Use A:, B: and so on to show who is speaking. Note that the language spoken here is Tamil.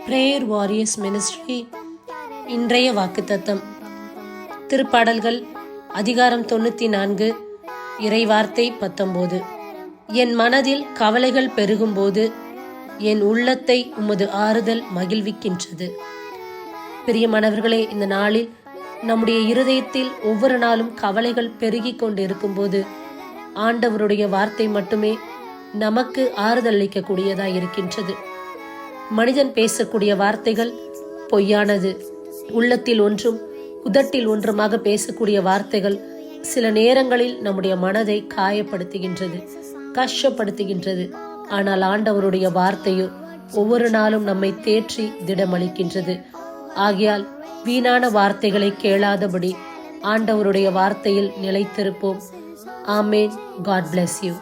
A: பிரேயர் வாரியர்ஸ் மினிஸ்ட்ரி இன்றைய வாக்குத்தத்தம். திருப்பாடல்கள் அதிகாரம் 94, இறைவார்த்தை 19. என் மனதில் கவலைகள் பெருகும்போது என் உள்ளத்தை உமது ஆறுதல் மகிழ்விக்கின்றது. பிரியமானவர்களே, இந்த நாளில் நம்முடைய இருதயத்தில் ஒவ்வொரு நாளும் கவலைகள் பெருகி கொண்டு இருக்கும்போது ஆண்டவருடைய வார்த்தை மட்டுமே நமக்கு ஆறுதல் அளிக்கக்கூடியதாய் இருக்கின்றது. மனிதன் பேசக்கூடிய வார்த்தைகள் பொய்யானது. உள்ளத்தில் ஒன்றும் உதட்டில் ஒன்றுமாக பேசக்கூடிய வார்த்தைகள் சில நேரங்களில் நம்முடைய மனதை காயப்படுத்துகின்றது, கஷ்டப்படுத்துகின்றது. ஆனால் ஆண்டவருடைய வார்த்தையோ ஒவ்வொரு நாளும் நம்மை தேற்றி திடமளிக்கின்றது. ஆகையால் வீணான வார்த்தைகளை கேளாதபடி ஆண்டவருடைய வார்த்தையில் நிலைத்திருப்போம். ஆமேன். God bless you.